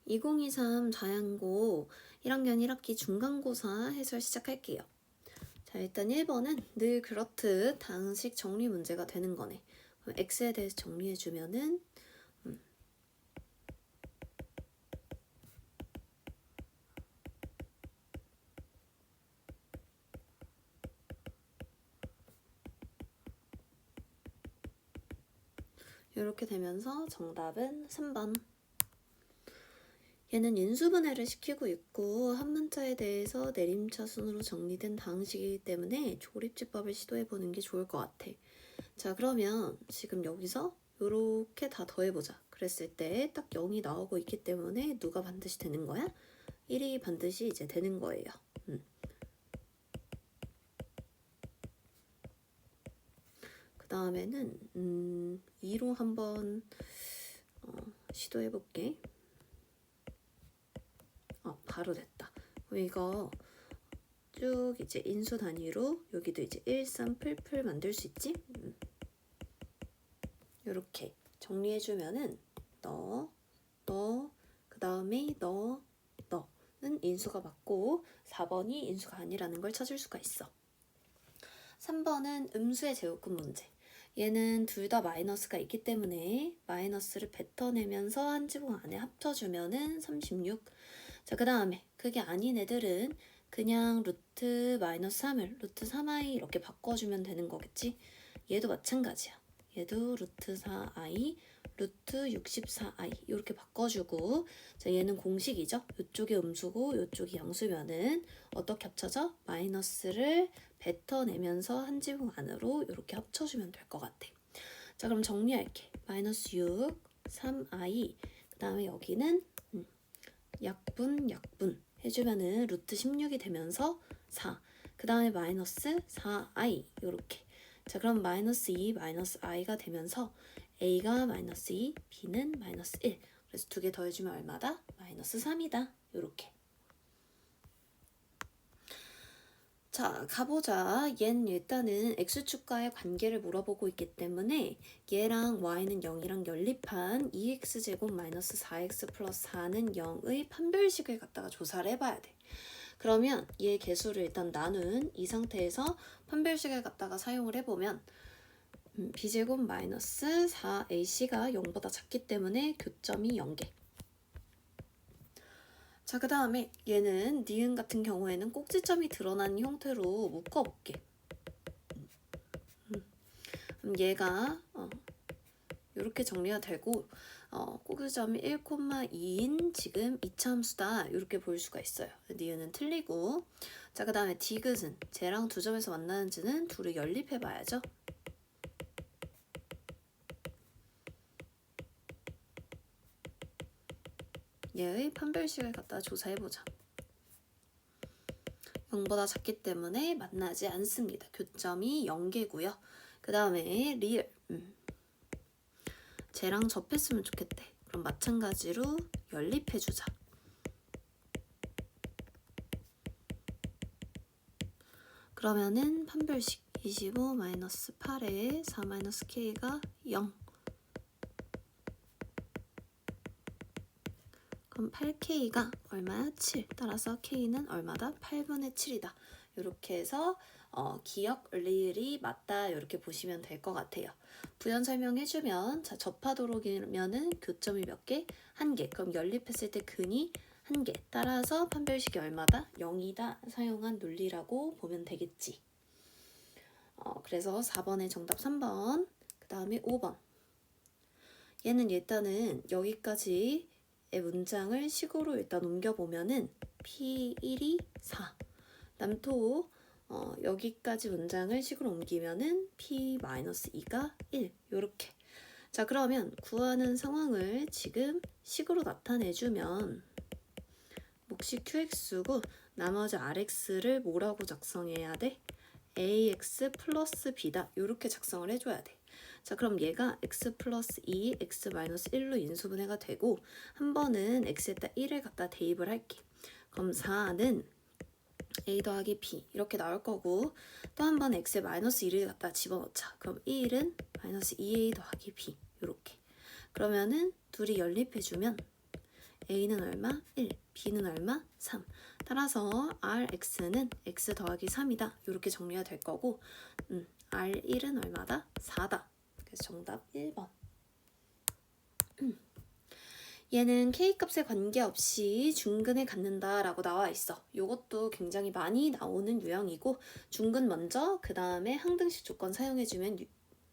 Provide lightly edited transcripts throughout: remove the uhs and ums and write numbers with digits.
2023 자연고 1학년 1학기 중간고사 해설 시작할게요. 자, 일단 1번은 늘 그렇듯 당식 정리 문제가 되는 거네. 그럼 x에 대해서 정리해주면은 이렇게 되면서 정답은 3번. 얘는 인수분해를 시키고 있고 한 문자에 대해서 내림차순으로 정리된 방식이기 때문에 조립집법을 시도해보는 게 좋을 것 같아. 자, 그러면 지금 여기서 이렇게 다 더해보자. 그랬을 때 딱 0이 나오고 있기 때문에 누가 반드시 되는 거야? 1이 반드시 이제 되는 거예요. 그 다음에는 2로 한번 시도해볼게. 바로 됐다. 그럼 이거 쭉 이제 인수 단위로 여기도 이제 1, 3 풀풀 만들 수 있지? 이렇게 정리해주면은 너, 그 다음에 너는 인수가 맞고 4번이 인수가 아니라는 걸 찾을 수가 있어. 3번은 음수의 제곱근 문제. 얘는 둘 다 마이너스가 있기 때문에 마이너스를 뱉어내면서 한 지붕 안에 합쳐주면은 36. 자, 그 다음에 그게 아닌 애들은 그냥 루트 마이너스 3을 루트 3i 이렇게 바꿔주면 되는 거겠지? 얘도 마찬가지야. 얘도 루트 4i, 루트 64i 이렇게 바꿔주고, 자, 얘는 공식이죠. 이쪽이 음수고 이쪽이 양수면은 어떻게 합쳐져? 마이너스를 뱉어내면서 한 지붕 안으로 이렇게 합쳐주면 될 것 같아. 자, 그럼 정리할게. 마이너스 6, 3i, 그 다음에 여기는 약분 해주면은 루트 16이 되면서 4, 그 다음에 마이너스 4i 요렇게. 자, 그럼 마이너스 2, 마이너스 i가 되면서 a가 마이너스 2, b는 마이너스 1. 그래서 두 개 더해주면 얼마다? 마이너스 3이다. 요렇게. 자, 가보자. 얘는 일단은 x축과의 관계를 물어보고 있기 때문에 얘랑 y는 0이랑 연립한 2x제곱 마이너스 4x 플러스 4는 0의 판별식을 갖다가 조사를 해봐야 돼. 그러면 얘 개수를 일단 나눈 이 상태에서 판별식을 갖다가 사용을 해보면 b제곱 마이너스 4ac가 0보다 작기 때문에 교점이 0개. 자, 그 다음에 얘는 니은 같은 경우에는 꼭지점이 드러나는 형태로 묶어볼게. 그럼 얘가 이렇게 정리가 되고 꼭지점이 1,2인 지금 이차함수다 이렇게 볼 수가 있어요. 니은은 틀리고. 자, 그 다음에 디귿은 쟤랑 두 점에서 만나는지는 둘을 연립해봐야죠. 얘의 판별식을 갖다 조사해보자. 0보다 작기 때문에 만나지 않습니다. 교점이 0개고요. 그 다음에 리을 쟤랑 접했으면 좋겠대. 그럼 마찬가지로 연립해주자. 그러면은 판별식 25-8에 4-k가 0. 그럼 8k가 얼마야? 7. 따라서 k는 얼마다? 8분의 7이다. 이렇게 해서 기억 리을이 맞다 이렇게 보시면 될 것 같아요. 부연 설명해주면 자, 접하도록이면은 교점이 몇 개? 1개. 그럼 연립했을 때 근이 1개. 따라서 판별식이 얼마다? 0이다. 사용한 논리라고 보면 되겠지. 그래서 4번의 정답 3번. 그 다음에 5번. 얘는 일단은 여기까지 문장을 식으로 일단 옮겨보면은 P1이 4. 남토 여기까지 문장을 식으로 옮기면은 P-2가 1. 요렇게. 자, 그러면 구하는 상황을 지금 식으로 나타내주면 몫이 QX고 나머지 RX를 뭐라고 작성해야 돼? AX 플러스 B다. 요렇게 작성을 해줘야 돼. 자, 그럼 얘가 x 플러스 2, x 마이너스 1로 인수분해가 되고 한 번은 x에다 1을 갖다 대입을 할게. 그럼 4는 a 더하기 b 이렇게 나올 거고 또 한 번 x에 마이너스 1을 갖다 집어넣자. 그럼 1은 마이너스 2a 더하기 b 이렇게. 그러면은 둘이 연립해주면 A는 얼마? 1, B는 얼마? 3. 따라서 Rx는 x 더하기 3이다. 이렇게 정리가 될 거고 R1은 얼마다? 4다. 그래서 정답 1번. 얘는 K값에 관계없이 중근을 갖는다 라고 나와 있어. 이것도 굉장히 많이 나오는 유형이고 중근 먼저 그 다음에 항등식 조건 사용해주면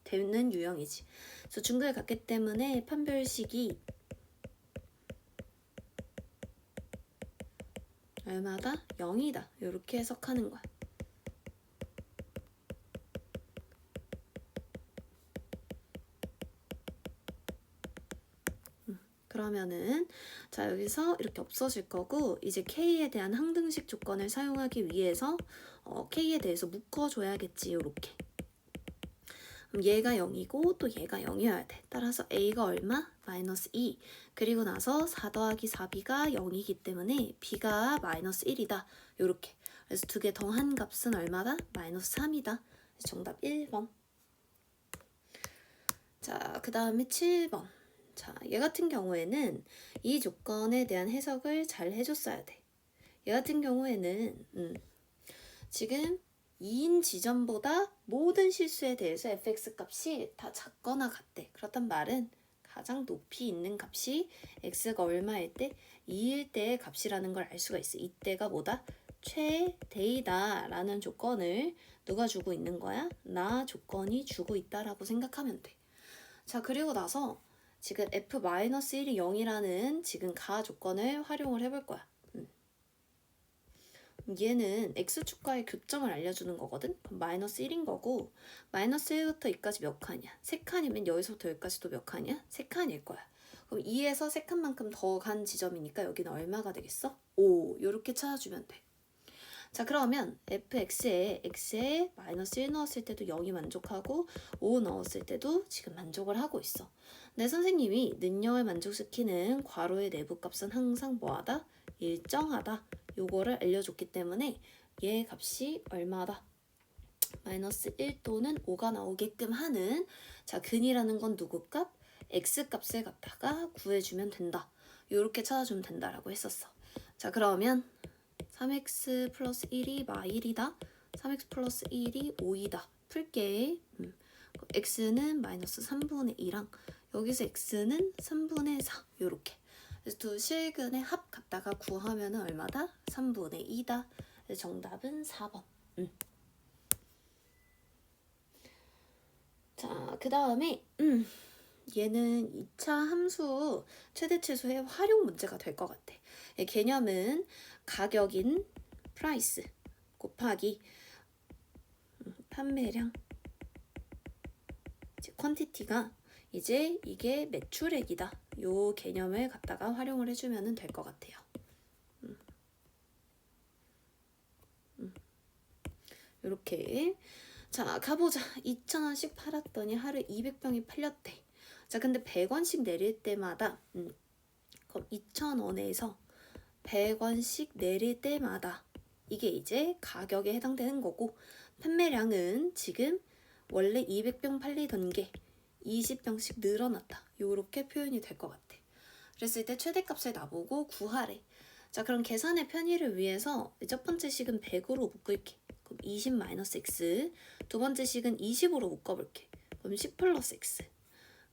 되는 유형이지. 그래서 중근을 갖기 때문에 판별식이 얼마다? 0이다. 이렇게 해석하는 거야. 그러면은 자 여기서 이렇게 없어질 거고 이제 K에 대한 항등식 조건을 사용하기 위해서 K에 대해서 묶어줘야겠지. 이렇게 얘가 0이고 또 얘가 0이어야 돼. 따라서 A가 얼마? 마이너스 2. 그리고 나서 4 더하기 4B가 0이기 때문에 B가 마이너스 1이다. 요렇게. 그래서 두 개 더한 값은 얼마다? 마이너스 3이다. 정답 1번. 자, 그 다음에 7번. 자, 얘 같은 경우에는 이 조건에 대한 해석을 잘 해줬어야 돼. 얘 같은 경우에는 지금 2인 지점보다 모든 실수에 대해서 fx 값이 다 작거나 같대. 그렇단 말은 가장 높이 있는 값이 x가 얼마일 때 2일 때의 값이라는 걸 알 수가 있어. 이때가 뭐다? 최대이다 라는 조건을 누가 주고 있는 거야? 나 조건이 주고 있다라고 생각하면 돼. 자, 그리고 나서 지금 f-1이 0이라는 지금 가 조건을 활용을 해볼 거야. 얘는 x축과의 교점을 알려주는 거거든? 그럼 마이너스 1인 거고 마이너스 1부터 2까지 몇 칸이야? 3칸이면 여기서부터 여기까지도 몇 칸이야? 3칸일 거야. 그럼 2에서 3칸만큼 더 간 지점이니까 여기는 얼마가 되겠어? 5 이렇게 찾아주면 돼. 자 그러면 fx에 x에 마이너스 1 넣었을 때도 0이 만족하고 5 넣었을 때도 지금 만족을 하고 있어. 내 선생님이 능력을 만족시키는 괄호의 내부값은 항상 뭐하다? 일정하다. 요거를 알려줬기 때문에 얘 값이 얼마다? 마이너스 1 또는 5가 나오게끔 하는 자 근이라는 건 누구 값? x 값을 갖다가 구해주면 된다. 요렇게 찾아주면 된다라고 했었어. 자 그러면 3x 플러스 1이 마1이다. 3x 플러스 1이 5이다. 풀게. x는 마이너스 3분의 2랑 여기서 x는 3분의 4 요렇게. 그래서 두 실근의 합 갖다가 구하면 얼마다? 3분의 2다. 그래서 정답은 4번. 자, 그 다음에 얘는 2차 함수 최대치수의 활용 문제가 될 것 같아. 개념은 가격인 price 곱하기 판매량 퀀티티가 이제 이게 매출액이다. 요 개념을 갖다가 활용을 해주면 될 것 같아요. 이렇게 자 가보자. 2,000원씩 팔았더니 하루 200병이 팔렸대. 자 근데 100원씩 내릴 때마다 그럼 2,000원에서 100원씩 내릴 때마다 이게 이제 가격에 해당되는 거고 판매량은 지금 원래 200병 팔리던 게 20병씩 늘어났다. 요렇게 표현이 될 것 같아. 그랬을 때 최대값을 나보고 구하래. 자 그럼 계산의 편의를 위해서 첫 번째 식은 100으로 묶을게. 그럼 20-x. 두 번째 식은 20으로 묶어볼게. 그럼 10 플러스 x.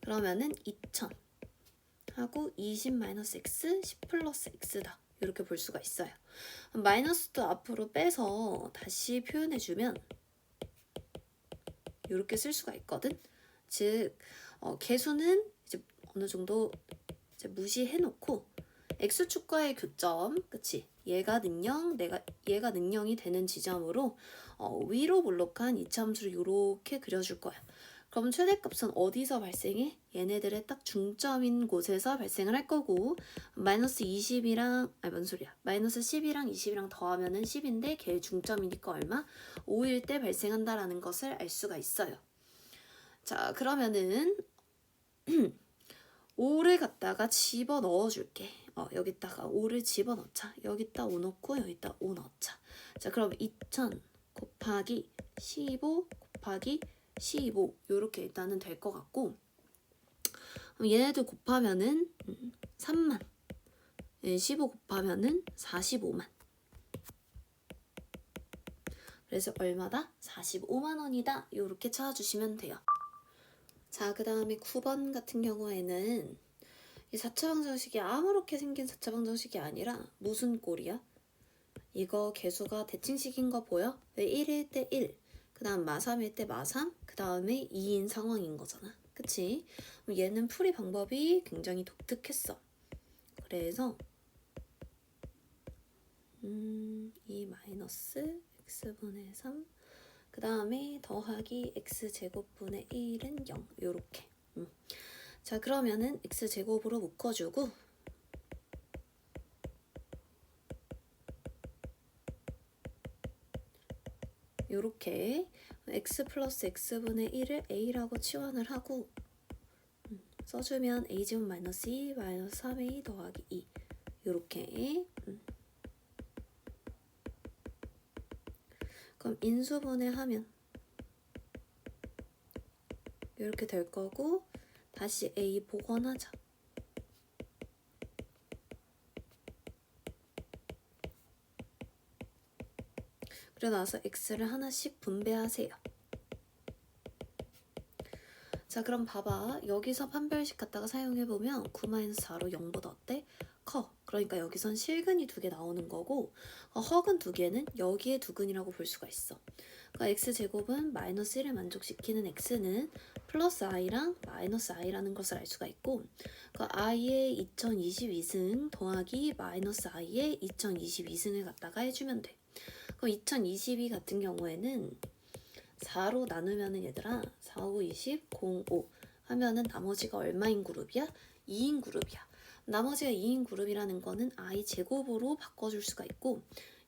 그러면은 2000 하고 20-x 10 플러스 x다. 이렇게 볼 수가 있어요. 마이너스도 앞으로 빼서 다시 표현해주면 이렇게 쓸 수가 있거든. 즉 개수는 이제 어느 정도 이제 무시해놓고 x축과의 교점, 그치? 얘가 능령, 얘가 능령이 되는 지점으로 위로 볼록한 이차함수를 이렇게 그려줄 거야. 그럼 최대값은 어디서 발생해? 얘네들의 딱 중점인 곳에서 발생을 할 거고 마이너스 20이랑 뭔 소리야? 마이너스 10이랑 20이랑 더하면은 10인데 걔의 중점이니까 얼마? 5일 때 발생한다라는 것을 알 수가 있어요. 자 그러면은 5를 갖다가 집어 넣어줄게. 여기다가 5를 집어 넣자. 여기다 5 넣고 여기다 5 넣자. 자 그럼 2000 곱하기 15 곱하기 15 요렇게 일단은 될 것 같고 얘네들 곱하면은 3만 15 곱하면은 45만. 그래서 얼마다? 45만 원이다. 이렇게 찾아주시면 돼요. 자, 그 다음에 9번 같은 경우에는 이 4차 방정식이 아무렇게 생긴 4차 방정식이 아니라 무슨 꼴이야? 이거 개수가 대칭식인 거 보여? 왜 1일 때 1, 그 다음 마3일 때 마3, 그 다음에 2인 상황인 거잖아. 그치? 얘는 풀이 방법이 굉장히 독특했어. 그래서 2 마이너스 x분의 3, 그 다음에 더하기 x제곱분의 1은 0 요렇게. 자, 그러면은 x제곱으로 묶어주고 요렇게 x 플러스 x분의 1을 a라고 치환을 하고 써주면 a제곱 마이너스 2 마이너스 3a 더하기 2 요렇게. 그럼 인수분해하면 이렇게 될 거고 다시 a 복원하자. 그래 나서 x를 하나씩 분배하세요. 자, 그럼 봐봐. 여기서 판별식 갖다가 사용해보면 9-4로 0보다 어때? 커. 그러니까 여기선 실근이 2개 나오는 거고 허근 2개는 여기에 두근이라고 볼 수가 있어. 그러니까 x제곱은 마이너스 1을 만족시키는 x는 플러스 i랑 마이너스 i라는 것을 알 수가 있고 그 i의 2022승 더하기 마이너스 i의 2022승을 갖다가 해주면 돼. 그럼 2022 같은 경우에는 4로 나누면은 얘들아 4, 5, 20, 0, 5 하면은 나머지가 얼마인 그룹이야? 2인 그룹이야. 나머지가 2인 그룹이라는 거는 i 제곱으로 바꿔줄 수가 있고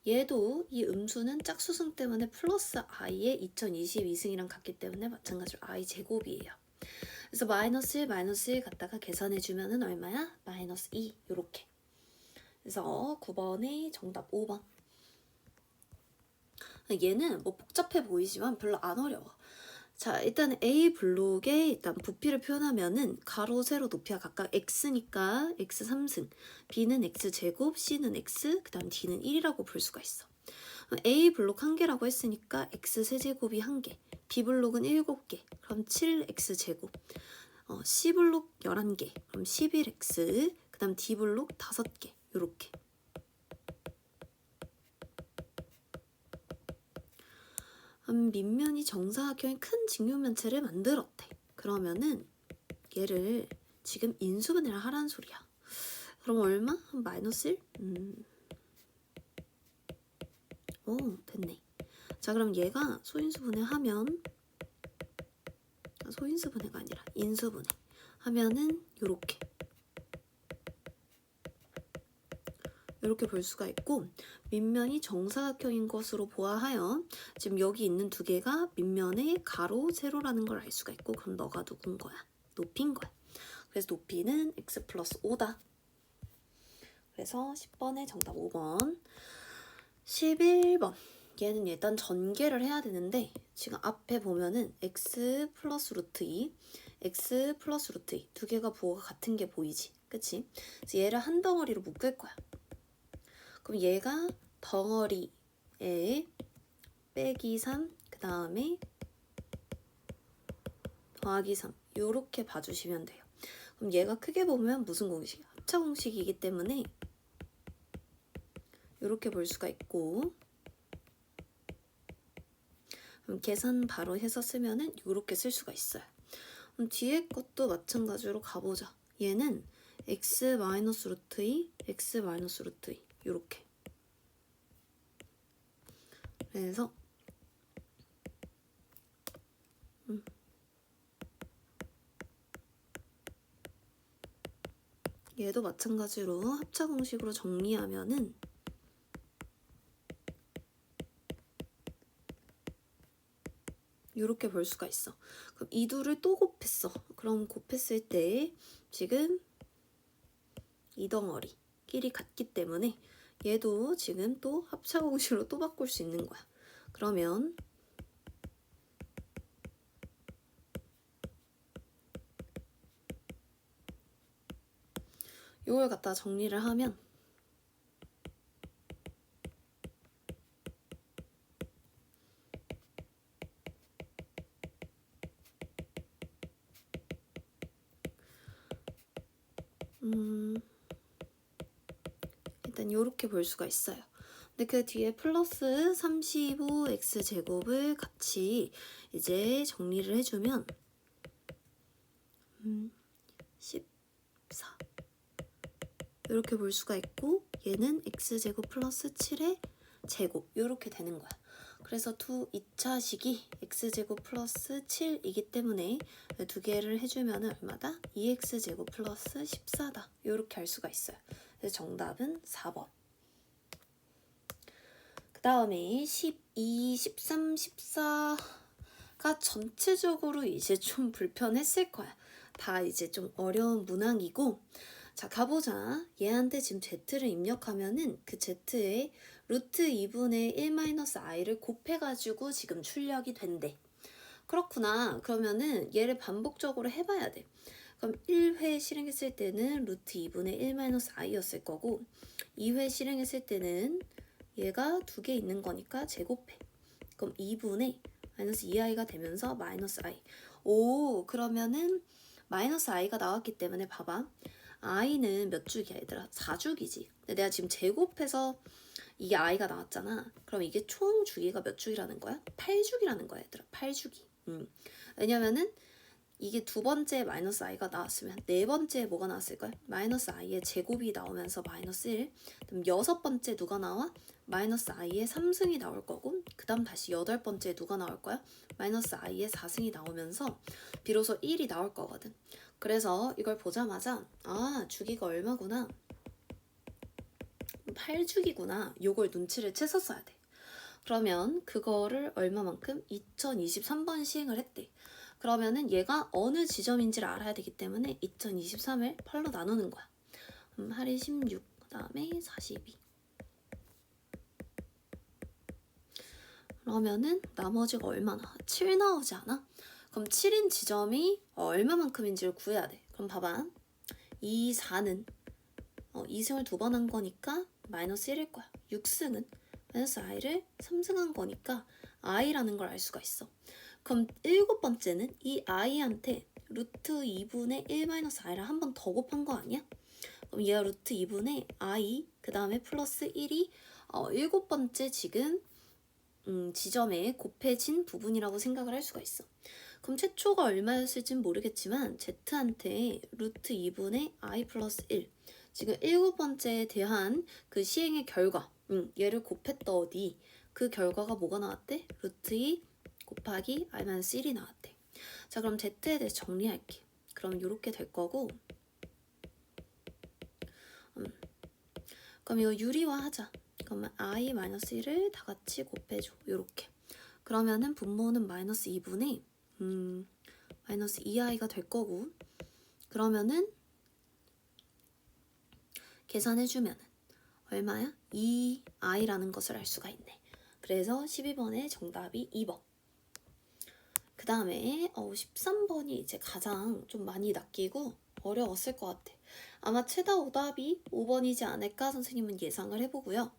얘도 이 음수는 짝수승 때문에 플러스 i의 2022승이랑 같기 때문에 마찬가지로 i 제곱이에요. 그래서 마이너스 1, 마이너스 1 갖다가 계산해주면은 얼마야? 마이너스 2 요렇게. 그래서 9번의 정답 5번. 얘는 뭐 복잡해 보이지만 별로 안 어려워. 자, 일단 A 블록에 일단 부피를 표현하면은 가로, 세로, 높이가 각각 x니까 x 3승, b는 x제곱, c는 x, 그 다음 d는 1이라고 볼 수가 있어. A 블록 1개라고 했으니까 x 세제곱이 1개, B 블록은 7개, 그럼 7x제곱, C 블록 11개, 그럼 11x, 그 다음 D 블록 5개, 요렇게. 밑면이 정사각형의 큰 직육면체를 만들었대. 그러면은 얘를 지금 인수분해를 하라는 소리야. 그럼 얼마? 마이너스 1? 오, 됐네. 자, 그럼 얘가 소인수분해하면 소인수분해가 아니라 인수분해 하면은 요렇게 볼 수가 있고 밑면이 정사각형인 것으로 보아하여 지금 여기 있는 2개가 밑면의 가로, 세로라는 걸 알 수가 있고 그럼 너가 누군 거야? 높이인 거야. 그래서 높이는 x 플러스 5다. 그래서 10번의 정답 5번. 11번. 얘는 일단 전개를 해야 되는데 지금 앞에 보면은 x 플러스 루트 2, x 플러스 루트 2 2개가 부호가 같은 게 보이지? 그치? 그래서 얘를 한 덩어리로 묶을 거야. 그럼 얘가 덩어리에 빼기 3, 그 다음에 더하기 3 요렇게 봐주시면 돼요. 그럼 얘가 크게 보면 무슨 공식이야? 합차 공식이기 때문에 요렇게 볼 수가 있고 그럼 계산 바로 해서 쓰면은 요렇게 쓸 수가 있어요. 그럼 뒤에 것도 마찬가지로 가보자. 얘는 x 마이너스 루트 2, x 마이너스 루트 2 요렇게. 그래서 얘도 마찬가지로 합차 공식으로 정리하면은 이렇게 볼 수가 있어. 그럼 이 둘을 또 곱했어. 그럼 곱했을 때 지금 이 덩어리끼리 같기 때문에 얘도 지금 또 합차 공식으로 또 바꿀 수 있는 거야. 그러면 이걸 갖다 정리를 하면 때는 이렇게 볼 수가 있어요. 근데 그 뒤에 플러스 35x제곱을 같이 이제 정리를 해주면 14 이렇게 볼 수가 있고, 얘는 x제곱 플러스 7의 제곱 이렇게 되는 거야. 그래서 2차식이 x제곱 플러스 7이기 때문에 두 개를 해주면 얼마다? 2x제곱 플러스 14다. 이렇게 할 수가 있어요. 그래서 정답은 4번. 그 다음에 12, 13, 14가 전체적으로 이제 좀 불편했을 거야. 다 이제 좀 어려운 문항이고, 자 가보자. 얘한테 지금 z를 입력하면은 그 z에 루트 2분의 1-i를 곱해가지고 지금 출력이 된대. 그렇구나. 그러면은 얘를 반복적으로 해봐야 돼. 그럼 1회 실행했을 때는 루트 2분의 1-i였을 거고, 2회 실행했을 때는 얘가 두 개 있는 거니까 제곱해. 그럼 2분의 마이너스 2i가 되면서 마이너스 i. 오, 그러면은 마이너스 i가 나왔기 때문에 봐봐. i는 몇 죽이야 얘들아? 4죽이지. 근데 내가 지금 제곱해서 이게 i가 나왔잖아. 그럼 이게 총 주기가 몇 죽이라는 거야? 8죽이라는 거야 얘들아. 8죽이. 왜냐면은 이게 두 번째 마이너스 i가 나왔으면 네 번째 뭐가 나왔을 거야? 마이너스 i의 제곱이 나오면서 마이너스 1. 그럼 여섯 번째 누가 나와? 마이너스 i의 3승이 나올 거고, 그 다음 다시 여덟 번째 누가 나올 거야? 마이너스 i의 4승이 나오면서 비로소 1이 나올 거거든. 그래서 이걸 보자마자 아, 주기가 얼마구나, 8주기구나, 요걸 눈치를 챘었어야 돼. 그러면 그거를 얼마만큼? 2023번 시행을 했대. 그러면은 얘가 어느 지점인지를 알아야 되기 때문에 2023을 8로 나누는 거야. 할이 16, 그 다음에 42. 그러면은 나머지가 얼마나? 7 나오지 않아? 그럼 7인 지점이 얼마만큼인지를 구해야 돼. 그럼 봐봐. 이 4는 2승을 두 번 한 거니까 마이너스 1일 거야. 6승은 마이너스 i를 3승 한 거니까 i라는 걸 알 수가 있어. 그럼 일곱 번째는 이 i한테 루트 2분의 1-i를 한 번 더 곱한 거 아니야? 그럼 얘가 루트 2분의 i 그 다음에 플러스 1이 일곱 번째 지금 지점에 곱해진 부분이라고 생각을 할 수가 있어. 그럼 최초가 얼마였을진 모르겠지만 z한테 루트 2분의 i 플러스 1, 지금 일곱 번째에 대한 그 시행의 결과, 얘를 곱했더니 그 결과가 뭐가 나왔대? 루트 2 곱하기 i-1이 나왔대. 자, 그럼 z에 대해서 정리할게. 그럼 이렇게 될 거고, 그럼 이거 유리화하자. 그러면 i-1을 다 같이 곱해줘. 요렇게. 그러면은 분모는 마이너스 2분의 마이너스 2i가 될 거고, 그러면은 계산해주면은 얼마야? 2i라는 것을 알 수가 있네. 그래서 12번의 정답이 2번. 그 다음에 13번이 이제 가장 좀 많이 낚이고 어려웠을 것 같아. 아마 최다 오답이 5번이지 않을까 선생님은 예상을 해보고요.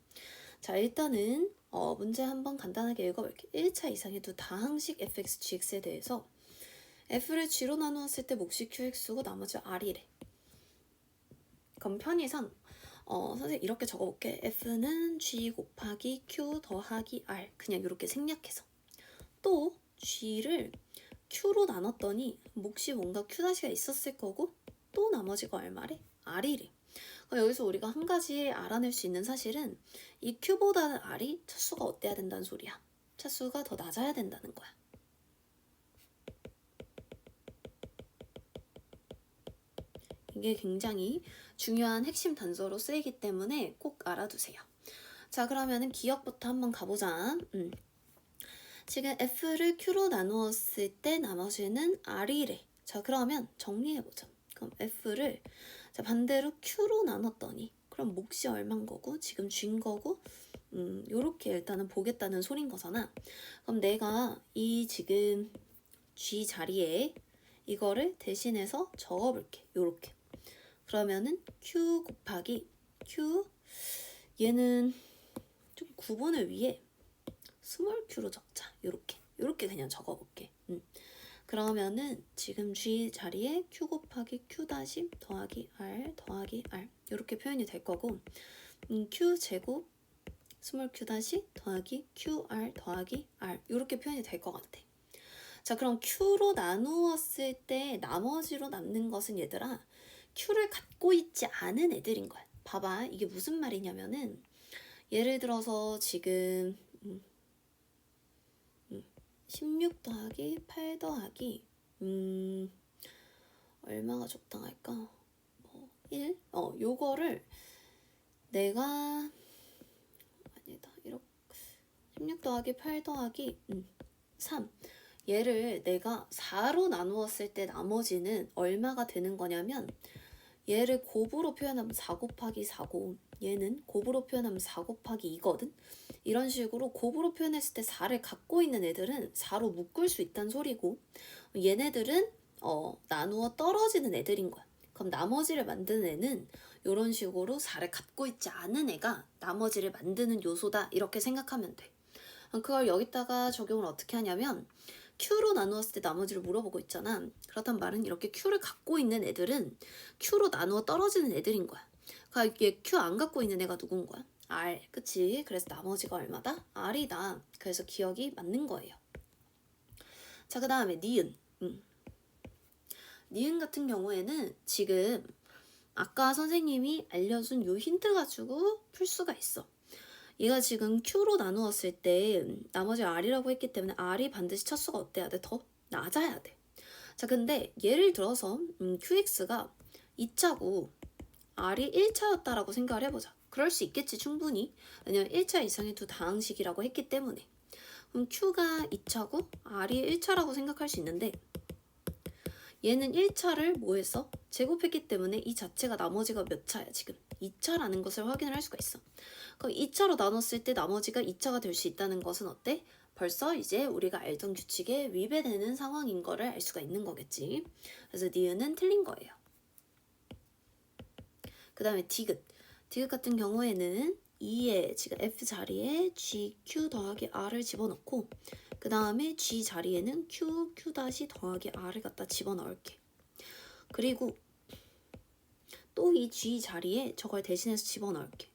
자, 일단은 문제 한번 간단하게 읽어볼게. 1차 이상의 두 다항식 fx, gx에 대해서 f를 g로 나누었을 때 몫이 qx고 나머지 r이래. 그럼 편의상 선생님 이렇게 적어볼게. f는 g 곱하기 q 더하기 r, 그냥 이렇게 생략해서. 또 g를 q로 나눴더니 몫이 뭔가 q-가 있었을 거고, 또 나머지가 얼마래? r이래. 여기서 우리가 한 가지 알아낼 수 있는 사실은 이 q보다는 r이 차수가 어때야 된다는 소리야. 차수가 더 낮아야 된다는 거야. 이게 굉장히 중요한 핵심 단서로 쓰이기 때문에 꼭 알아두세요. 자, 그러면은 기억부터 한번 가보자. 지금 f를 q로 나누었을 때 나머지는 r이래. 자, 그러면 정리해보자. 그럼 f를 자, 반대로 q로 나눴더니 그럼 몫이 얼만 거고 지금 g인 거고, 요렇게 일단은 보겠다는 소린 거잖아. 그럼 내가 이 지금 g 자리에 이거를 대신해서 적어볼게. 요렇게. 그러면은 q 곱하기 q, 얘는 좀 구분을 위해 스몰 q로 적자. 요렇게 그냥 적어볼게. 그러면은 지금 g 자리에 q 곱하기 q 다시 더하기 r 더하기 r 이렇게 표현이 될 거고, q 제곱 스몰 q 다시 더하기 qr 더하기 r 이렇게 표현이 될 것 같아. 자, 그럼 q로 나누었을 때 나머지로 남는 것은 얘들아 q를 갖고 있지 않은 애들인 거야. 봐봐, 이게 무슨 말이냐면은 예를 들어서 지금 16 더하기 8 더하기 얼마가 적당할까? 1? 요거를 내가 아니다. 이렇게 16 더하기 8 더하기 3 얘를 내가 4로 나누었을 때 나머지는 얼마가 되는 거냐면 얘를 곱으로 표현하면 4 곱하기 4고 얘는 곱으로 표현하면 4 곱하기 2거든. 이런 식으로 곱으로 표현했을 때 4를 갖고 있는 애들은 4로 묶을 수 있다는 소리고 얘네들은 나누어 떨어지는 애들인 거야. 그럼 나머지를 만드는 애는 이런 식으로 4를 갖고 있지 않은 애가 나머지를 만드는 요소다 이렇게 생각하면 돼. 그걸 여기다가 적용을 어떻게 하냐면 Q로 나누었을 때 나머지를 물어보고 있잖아. 그렇단 말은 이렇게 Q를 갖고 있는 애들은 Q로 나누어 떨어지는 애들인 거야. 그러니까 이게 Q 안 갖고 있는 애가 누군 거야? R, 그치? 그래서 나머지가 얼마다? R이다. 그래서 기억이 맞는 거예요. 자, 그 다음에 니은. 니은 같은 경우에는 지금 아까 선생님이 알려준 요 힌트 가지고 풀 수가 있어. 얘가 지금 Q로 나누었을 때 나머지 R이라고 했기 때문에 R이 반드시 차수가 어때야 돼? 더 낮아야 돼. 자, 근데 예를 들어서 QX가 2차고 R이 1차였다라고 생각을 해보자. 그럴 수 있겠지, 충분히. 왜냐면 1차 이상의 두 다항식이라고 했기 때문에. 그럼 Q가 2차고 R이 1차라고 생각할 수 있는데 얘는 1차를 뭐 했어? 제곱했기 때문에 이 자체가 나머지가 몇 차야 지금? 2차라는 것을 확인을 할 수가 있어. 그럼 2차로 나눴을 때 나머지가 2차가 될 수 있다는 것은 어때? 벌써 이제 우리가 알던 규칙에 위배되는 상황인 거를 알 수가 있는 거겠지. 그래서 니은은 틀린 거예요. 그 다음에 디귿. 디귿 같은 경우에는 2의 지금 F 자리에 GQ 더하기 R을 집어넣고 그 다음에 G 자리에는 Q 다시 더하기 R을 갖다 집어넣을게. 그리고 또 이 G 자리에 저걸 대신해서 집어넣을게.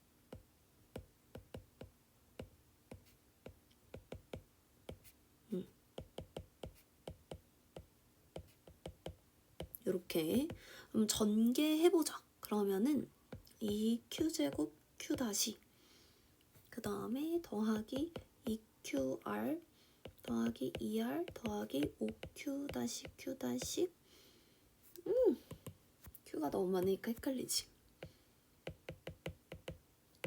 이렇게 그럼 전개해보자. 그러면은 이 Q제곱 Q 다시 그 다음에 더하기 2QR 더하기 2R 더하기 5Q 다시 Q 다시 Q가 너무 많으니까 헷갈리지.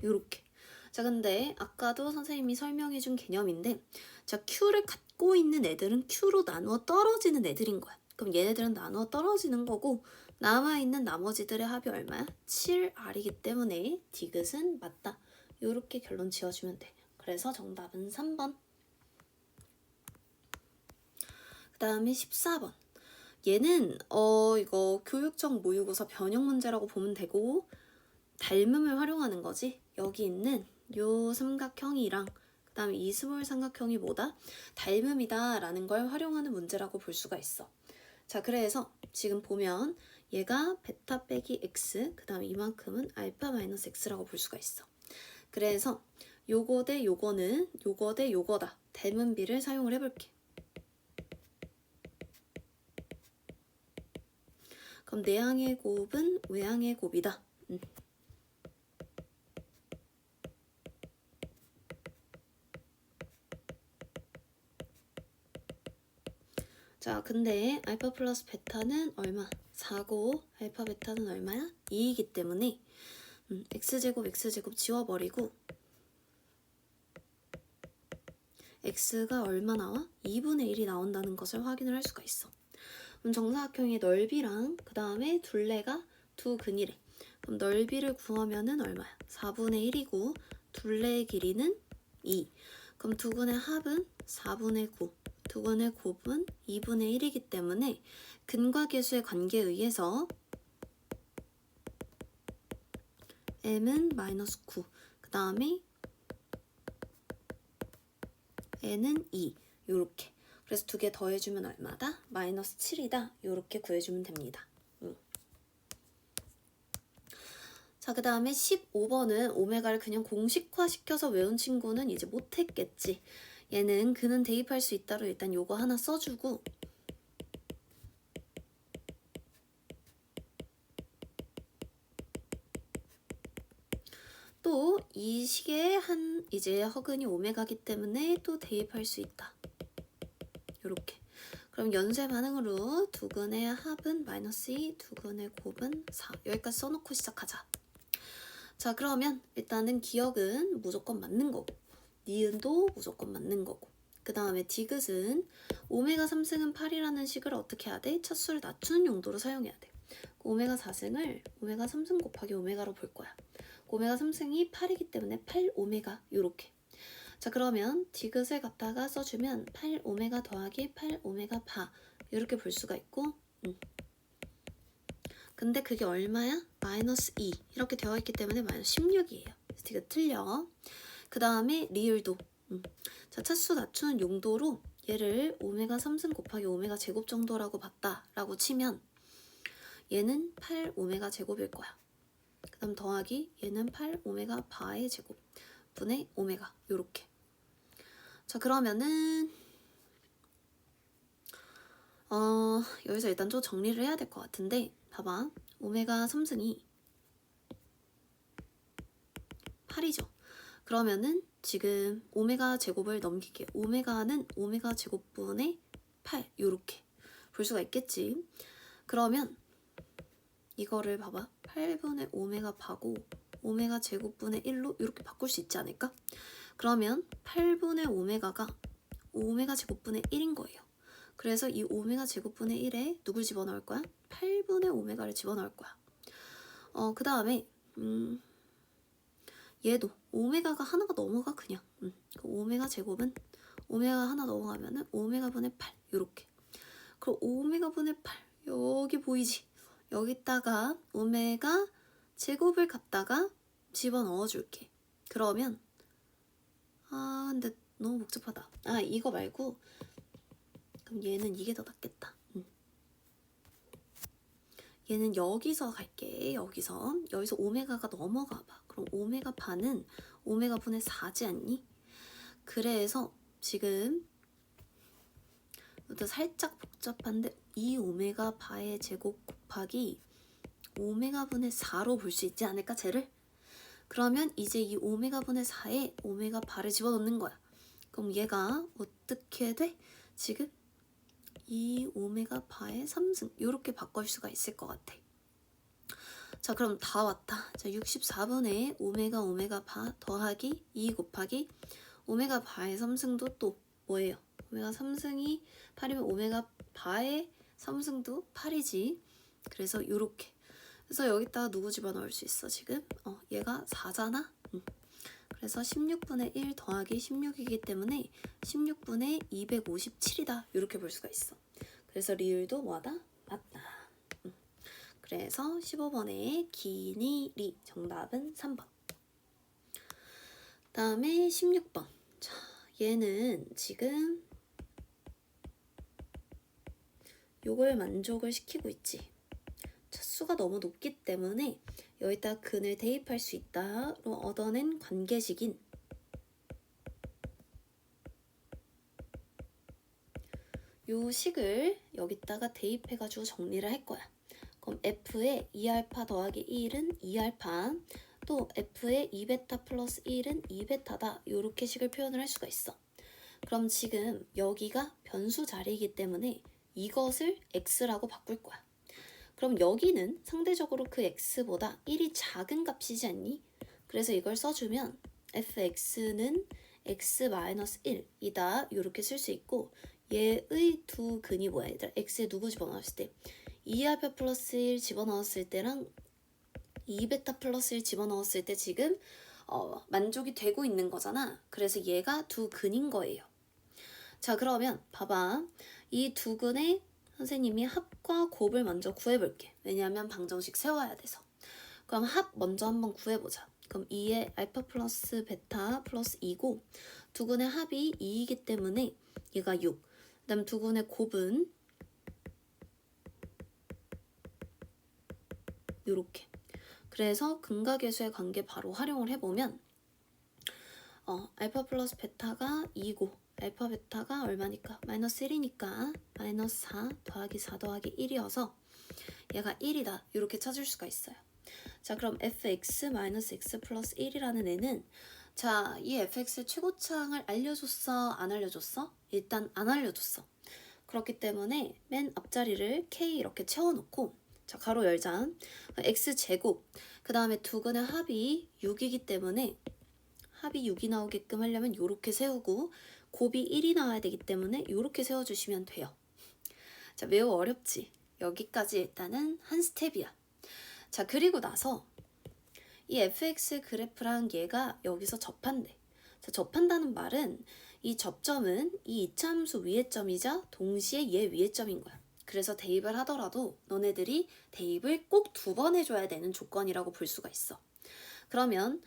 요렇게. 자, 근데 아까도 선생님이 설명해준 개념인데 자, Q를 갖고 있는 애들은 Q로 나누어 떨어지는 애들인 거야. 그럼 얘네들은 나누어 떨어지는 거고 남아있는 나머지들의 합이 얼마야? 7R이기 때문에 디귿은 맞다. 요렇게 결론 지어주면 돼. 그래서 정답은 3번. 그 다음에 14번. 얘는 이거 교육청 모의고사 변형 문제라고 보면 되고 닮음을 활용하는 거지. 여기 있는 요 삼각형이랑 그 다음에 이 스몰 삼각형이 뭐다? 닮음이다 라는 걸 활용하는 문제라고 볼 수가 있어. 자, 그래서 지금 보면 얘가 베타 빼기 x 그 다음에 이만큼은 알파 마이너스 x라고 볼 수가 있어. 그래서 요거 대 요거는 요거 대 요거다. 닮음비를 사용을 해볼게. 그럼 내항의 곱은 외항의 곱이다. 자, 근데 알파 플러스 베타는 얼마? 4고 알파 베타는 얼마야? 2이기 때문에 x제곱 지워버리고 x가 얼마 나와? 2분의 1이 나온다는 것을 확인을 할 수가 있어. 그럼 정사각형의 넓이랑 그 다음에 둘레가 두 근이래. 그럼 넓이를 구하면은 얼마야? 4분의 1이고 둘레의 길이는 2. 그럼 두 근의 합은 4분의 9. 두 근의 곱은 2분의 1이기 때문에 근과 계수의 관계에 의해서 m은 마이너스 9. 그 다음에 n은 2. 요렇게. 그래서 두 개 더해주면 얼마다? 마이너스 7이다. 요렇게 구해주면 됩니다. 자, 그 다음에 15번은 오메가를 그냥 공식화시켜서 외운 친구는 이제 못했겠지. 얘는 그는 대입할 수 있다로 일단 요거 하나 써주고, 또 이 식에 한 이제 허근이 오메가기 때문에 또 대입할 수 있다. 요렇게. 그럼 연쇄 반응으로 두근의 합은 마이너스 2, 두근의 곱은 4. 여기까지 써놓고 시작하자. 자, 그러면 일단은 기억은 무조건 맞는 거고, 니은도 무조건 맞는 거고, 그 다음에 디귿은 오메가 3승은 8이라는 식을 어떻게 해야 돼? 차수를 낮추는 용도로 사용해야 돼. 오메가 4승을 오메가 3승 곱하기 오메가로 볼 거야. 오메가 3승이 8이기 때문에 8 오메가 요렇게. 자, 그러면 디귿을 갖다가 써주면 8 오메가 더하기 8 오메가 바 이렇게 볼 수가 있고, 근데 그게 얼마야? 마이너스 2 이렇게 되어 있기 때문에 마이너스 16이에요. 디귿 틀려. 그 다음에 리을도 자, 차수 낮추는 용도로 얘를 오메가 3승 곱하기 오메가 제곱 정도라고 봤다라고 치면 얘는 8 오메가 제곱일 거야. 그 다음 더하기 얘는 8 오메가 바의 제곱 분의 오메가 요렇게. 자, 그러면은 여기서 일단 좀 정리를 해야 될 것 같은데, 봐봐. 오메가 3승이 8이죠. 그러면은 지금 오메가 제곱을 넘길게. 오메가는 오메가 제곱분의 8 요렇게 볼 수가 있겠지. 그러면 이거를 봐봐. 8분의 오메가 바고 오메가 제곱분의 1로 이렇게 바꿀 수 있지 않을까? 그러면 8분의 오메가가 오메가 제곱분의 1인 거예요. 그래서 이 오메가 제곱분의 1에 누굴 집어넣을 거야? 8분의 오메가를 집어넣을 거야. 그 다음에 얘도 오메가가 하나가 넘어가 그냥. 그 오메가 제곱은 오메가 하나 넘어가면은 오메가분의 8 요렇게. 그럼 오메가분의 8 여기 보이지? 여기다가 오메가 제곱을 갖다가 집어넣어 줄게. 그러면 근데 너무 복잡하다. 이거 말고 그럼 얘는 이게 더 낫겠다. 얘는 여기서 갈게. 여기서 오메가가 넘어가 봐. 그럼 오메가 반은 오메가 분의 4지 않니? 그래서 지금 이것도 살짝 복잡한데 이 오메가 바의 제곱 곱하기 오메가 분의 4로 볼 수 있지 않을까 쟤를? 그러면 이제 이 오메가 분의 4에 오메가 바를 집어넣는 거야. 그럼 얘가 어떻게 돼? 지금 이 오메가 바의 3승 이렇게 바꿀 수가 있을 것 같아. 자, 그럼 다 왔다. 자, 64분의 오메가 바 더하기 2 곱하기 오메가 바의 3승도 또 뭐예요? 오메가 3승이 8이면 오메가 바의 3승도 8이지. 그래서 요렇게. 그래서 여기다가 누구 집어넣을 수 있어 지금? 얘가 4잖아? 그래서 16분의 1 더하기 16이기 때문에 16분의 257이다. 이렇게 볼 수가 있어. 그래서 리을도 뭐하다? 맞다. 그래서 15번의 기니리 정답은 3번. 다음에 16번. 자, 얘는 지금 요걸 만족을 시키고 있지. 차수가 너무 높기 때문에 여기다 근을 대입할 수 있다로 얻어낸 관계식인 요 식을 여기다가 대입해가지고 정리를 할 거야. 그럼 F의 2알파 더하기 1은 2알파, 또 F의 2베타 플러스 1은 2베타다. 요렇게 식을 표현을 할 수가 있어. 그럼 지금 여기가 변수 자리이기 때문에 이것을 X라고 바꿀 거야. 그럼 여기는 상대적으로 그 x보다 1이 작은 값이지 않니? 그래서 이걸 써주면 fx는 x-1이다 이렇게 쓸 수 있고, 얘의 두 근이 뭐야 얘들아? x에 누구 집어넣었을 때 2알파 플러스 1 집어넣었을 때랑 2베타 플러스 1 집어넣었을 때 지금 만족이 되고 있는 거잖아. 그래서 얘가 두 근인 거예요. 자, 그러면 봐봐. 이 두 근의 선생님이 합과 곱을 먼저 구해볼게. 왜냐하면 방정식 세워야 돼서. 그럼 합 먼저 한번 구해보자. 그럼 2의 알파 플러스 베타 플러스 2고 두근의 합이 2이기 때문에 얘가 6. 그 다음 두근의 곱은 요렇게. 그래서 근각계수의 관계 바로 활용을 해보면 알파 플러스 베타가 2고 알파 베타가 얼마니까? 마이너스 1이니까 마이너스 4 더하기 4 더하기 1이어서 얘가 1이다 이렇게 찾을 수가 있어요. 자, 그럼 fx 마이너스 x 플러스 1이라는 애는 자, 이 fx의 최고창을 알려줬어? 안 알려줬어? 일단 안 알려줬어. 그렇기 때문에 맨 앞자리를 k 이렇게 채워놓고 자, 가로 열자. x제곱 그 다음에 두 근의 합이 6이기 때문에 합이 6이 나오게끔 하려면 이렇게 세우고 곱이 1이 나와야 되기 때문에 이렇게 세워주시면 돼요. 자, 매우 어렵지? 여기까지 일단은 한 스텝이야. 자, 그리고 나서 이 fx 그래프랑 얘가 여기서 접한대. 자, 접한다는 말은 이 접점은 이 이차함수 위의 점이자 동시에 얘 위의 점인 거야. 그래서 대입을 하더라도 너네들이 대입을 꼭 2번 해줘야 되는 조건이라고 볼 수가 있어. 그러면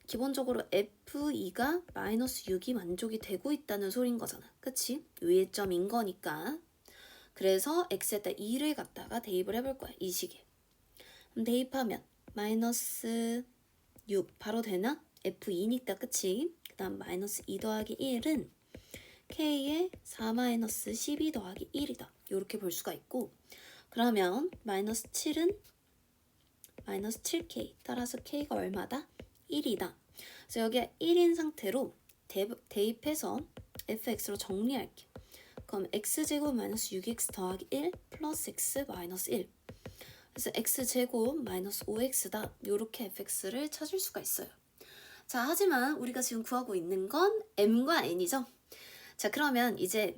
기본적으로 F2가 마이너스 6이 만족이 되고 있다는 소린 거잖아. 그치? 위의 점인 거니까. 그래서 x에다 2를 갖다가 대입을 해볼 거야. 이 식에. 그럼 대입하면 마이너스 6 바로 되나? F2니까 그치? 그 다음 마이너스 2 더하기 1은 k의 4 마이너스 12 더하기 1이다. 이렇게 볼 수가 있고 그러면 마이너스 7은 마이너스 7k 따라서 k가 얼마다? 1이다. 그래서 여기에 1인 상태로 대입해서 fx로 정리할게. 그럼 x제곱 마이너스 6x 더하기 1 플러스 x 마이너스 1 그래서 x제곱 마이너스 5x다. 이렇게 fx를 찾을 수가 있어요. 자, 하지만 우리가 지금 구하고 있는 건 m과 n이죠. 자, 그러면 이제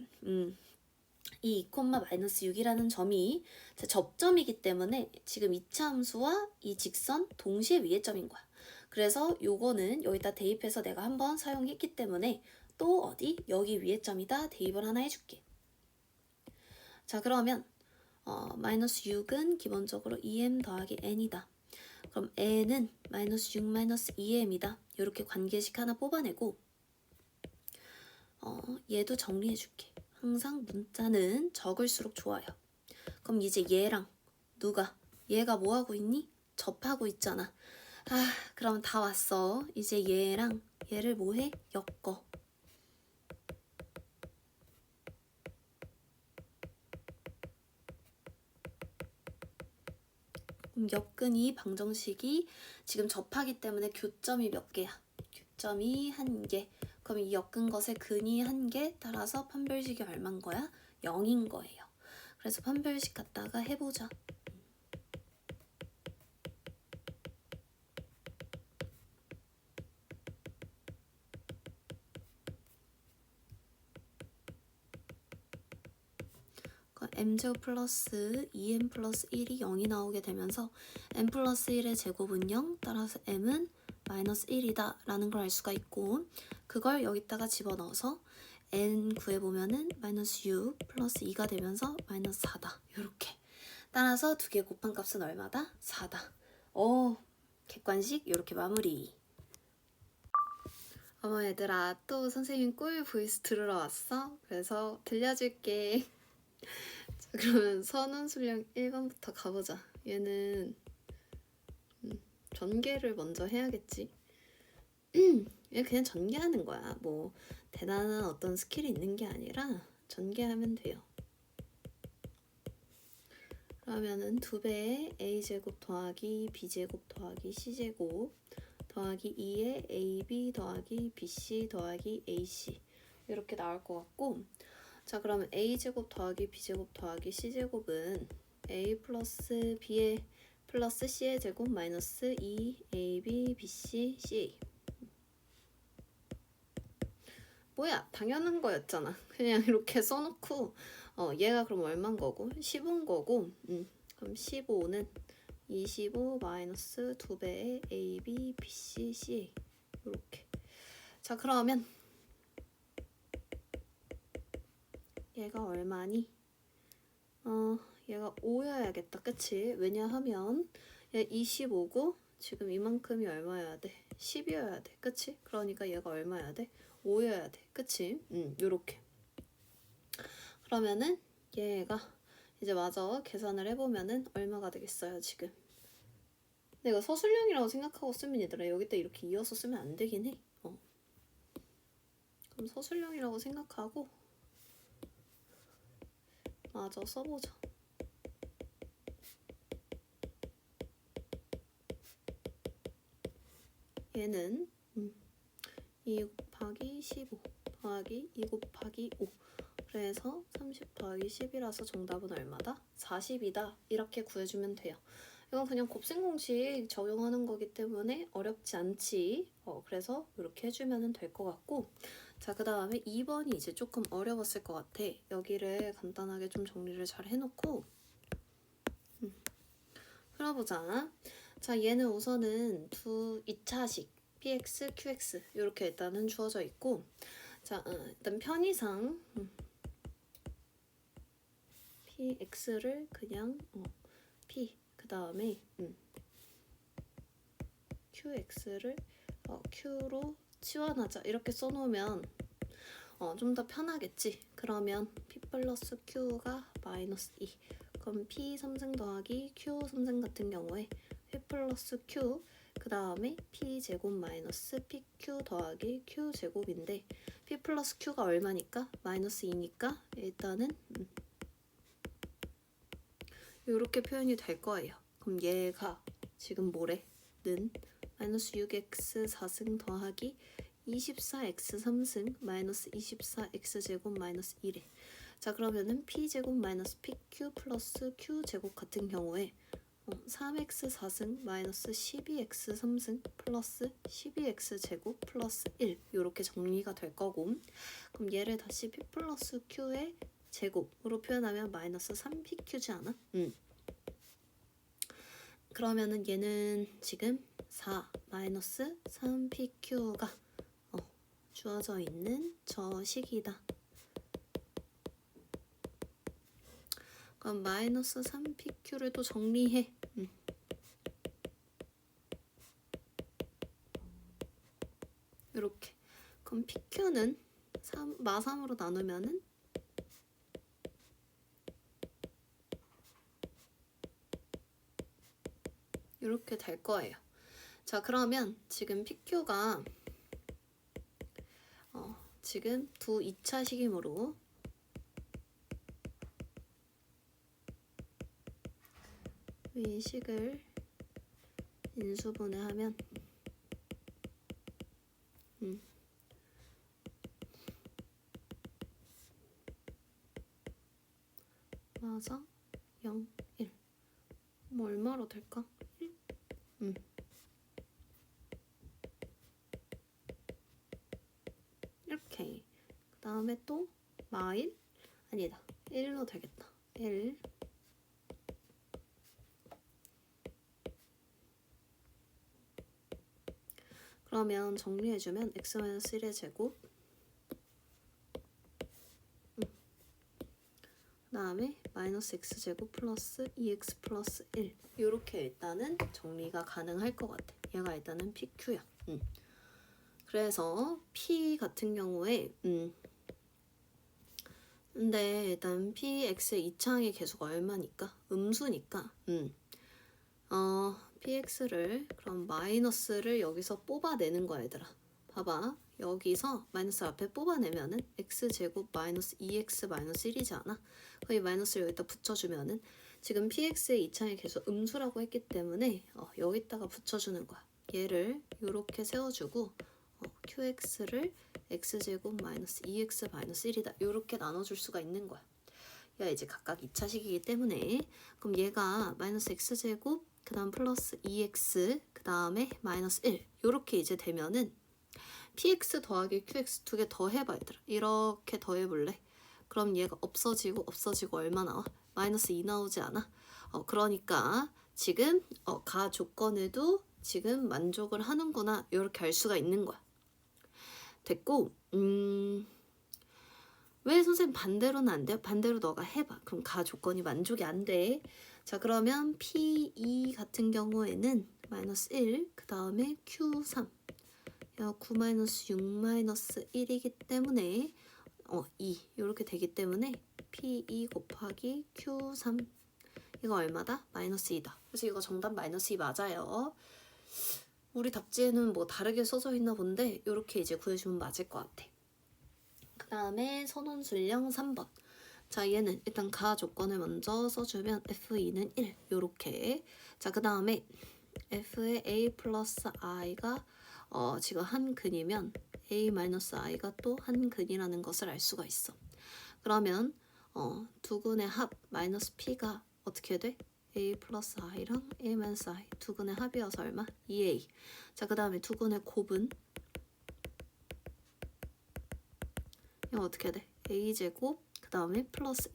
이 2, 마이너스 6이라는 점이 접점이기 때문에 지금 이차 함수와 이 직선 동시에 위의 점인 거야. 그래서 요거는 여기다 대입해서 내가 한번 사용했기 때문에 또 어디? 여기 위의 점이다. 대입을 하나 해줄게. 자, 그러면 마이너스 6은 기본적으로 2m 더하기 n이다. 그럼 n은 마이너스 6 마이너스 2m이다. 이렇게 관계식 하나 뽑아내고 얘도 정리해줄게. 항상 문자는 적을수록 좋아요. 그럼 이제 얘랑 누가? 얘가 뭐하고 있니? 접하고 있잖아. 그럼 다 왔어. 이제 얘랑 얘를 뭐해? 엮어. 엮은 이 방정식이 지금 접하기 때문에 교점이 몇 개야? 교점이 1개. 그럼 이 엮은 것의 근이 1개 따라서 판별식이 얼마인 거야? 0인 거예요. 그래서 판별식 갖다가 해보자. m제곱 플러스 2m 플러스 1이 0이 나오게 되면서 m 플러스 1의 제곱은 0 따라서 m은 마이너스 1이다 라는 걸 알 수가 있고 그걸 여기다가 집어넣어서 n 구해보면은 마이너스 6 플러스 2가 되면서 마이너스 4다. 이렇게 따라서 두 개 곱한 값은 얼마다? 4다. 객관식 이렇게 마무리. 어머 얘들아, 또 선생님 꿀 보이스 들으러 왔어? 그래서 들려줄게. 자, 그러면 선운술령 1번부터 가보자. 얘는 전개를 먼저 해야겠지. 얘 그냥 전개하는 거야. 뭐 대단한 어떤 스킬이 있는 게 아니라 전개하면 돼요. 그러면은 2배의 a제곱 더하기 b제곱 더하기 c제곱 더하기 2의 ab 더하기 bc 더하기 ac 이렇게 나올 것 같고 자, 그러면 a제곱 더하기 b제곱 더하기 c제곱은 a 플러스 b의 플러스 c의 제곱 마이너스 2ab bc ca 뭐야, 당연한 거였잖아. 그냥 이렇게 써놓고 얘가 그럼 얼만 거고 10은 거고 그럼 15는 25 마이너스 2배의 ab bc ca 이렇게. 자, 그러면 얘가 얼마니? 얘가 5여야겠다. 그치? 왜냐하면 얘 25고 지금 이만큼이 얼마여야 돼? 10이어야 돼. 그치? 그러니까 얘가 얼마여야 돼? 5여야 돼. 그치? 요렇게. 그러면은 얘가 이제 마저 계산을 해보면은 얼마가 되겠어요, 지금? 내가 서술형이라고 생각하고 쓰면 얘들아 여기다 이렇게 이어서 쓰면 안 되긴 해. 그럼 서술형이라고 생각하고 마저 써보자. 얘는 2 곱하기 15 더하기 2 곱하기 5 그래서 30 더하기 10이라서 정답은 얼마다? 40이다. 이렇게 구해주면 돼요. 이건 그냥 곱셈 공식 적용하는 거기 때문에 어렵지 않지. 그래서 이렇게 해주면 될 것 같고 자, 그 다음에 2번이 이제 조금 어려웠을 것 같아. 여기를 간단하게 좀 정리를 잘 해놓고 풀어보자. 자, 얘는 우선은 2차식 px, qx 이렇게 일단은 주어져 있고 자, 일단 편의상 px를 그냥 p 그 다음에 qx를 q로 치환하자 이렇게 써놓으면 좀 더 편하겠지. 그러면 p 플러스 q가 마이너스 2 그럼 p 3승 더하기 q 3승 같은 경우에 p 플러스 q 그 다음에 p 제곱 마이너스 pq 더하기 q 제곱인데 p 플러스 q가 얼마니까? 마이너스 2니까 일단은 이렇게 표현이 될 거예요. 그럼 얘가 지금 뭐래? 는 마이너스 6x 4승 더하기 24x 3승 마이너스 24x 제곱 마이너스 1에 자 그러면은 p제곱 마이너스 pq 플러스 q제곱 같은 경우에 3x 4승 마이너스 12x 3승 플러스 12x 제곱 플러스 1 이렇게 정리가 될 거고 그럼 얘를 다시 p 플러스 q의 제곱으로 표현하면 마이너스 3pq지 않아? 그러면은 얘는 지금 4 마이너스 3pq가 주어져 있는 저 식이다. 그럼 마이너스 3pq를 또 정리해. 이렇게. 그럼 pq는 마3으로 나누면은 이렇게 될 거예요. 자, 그러면 지금 pq가 지금 2차 식이므로 이 식을 인수분해하면 맞아 0, 1 뭐 얼마로 될까? 1? 이렇게 그 다음에 또 마일? 아니다 1로 되겠다 1 그러면 정리해주면 x-1의 제곱 그 다음에 마이너스 x제곱 플러스 2x 플러스 1 이렇게 일단은 정리가 가능할 것 같아. 얘가 일단은 PQ야. 그래서 P 같은 경우에 근데 일단 PX의 2차항의 개수가 얼마니까? 음수니까 PX를 그럼 마이너스를 여기서 뽑아내는 거야 얘들아. 봐봐. 여기서 마이너스 앞에 뽑아내면은 x제곱 마이너스 2x 마이너스 1이지 않아? 그럼 이 마이너스를 여기다 붙여주면은 지금 px의 2차의 개수 음수라고 했기 때문에 여기다가 붙여주는 거야. 얘를 이렇게 세워주고 qx를 x제곱 마이너스 2x 마이너스 1이다. 이렇게 나눠줄 수가 있는 거야. 야 이제 각각 2차식이기 때문에 그럼 얘가 마이너스 x제곱 그 다음 플러스 2x 그 다음에 마이너스 1 이렇게 이제 되면은 px 더하기 qx 두 개 더 해봐 얘들아. 이렇게 더 해볼래? 그럼 얘가 없어지고 얼마 나와? 마이너스 2 나오지 않아? 그러니까 지금 가 조건에도 지금 만족을 하는구나 이렇게 알 수가 있는 거야. 됐고 왜 선생님 반대로는 안 돼요? 반대로 너가 해봐. 그럼 가 조건이 만족이 안 돼. 자 그러면 P2 같은 경우에는 마이너스 1, 그 다음에 Q3 9 마이너스 6 마이너스 1이기 때문에 2 이렇게 되기 때문에 P2 곱하기 Q3 이거 얼마다? 마이너스 2다. 그래서 이거 정답 마이너스 2 맞아요. 우리 답지에는 뭐 다르게 써져 있나 본데 이렇게 이제 구해주면 맞을 것 같아. 그 다음에 선원술령 3번. 자, 얘는 일단 가 조건을 먼저 써주면 F2는 1 요렇게. 자, 그 다음에 F의 A 플러스 I가 지금 한 근이면 A 마이너스 I가 또 한 근이라는 것을 알 수가 있어. 그러면 두 근의 합 마이너스 P가 어떻게 돼? A 플러스 I랑 A 마이너스 I 두 근의 합이어서 얼마? 2A. 자, 그 다음에 두 근의 곱은 이거 어떻게 돼? A제곱 그 다음에 플러스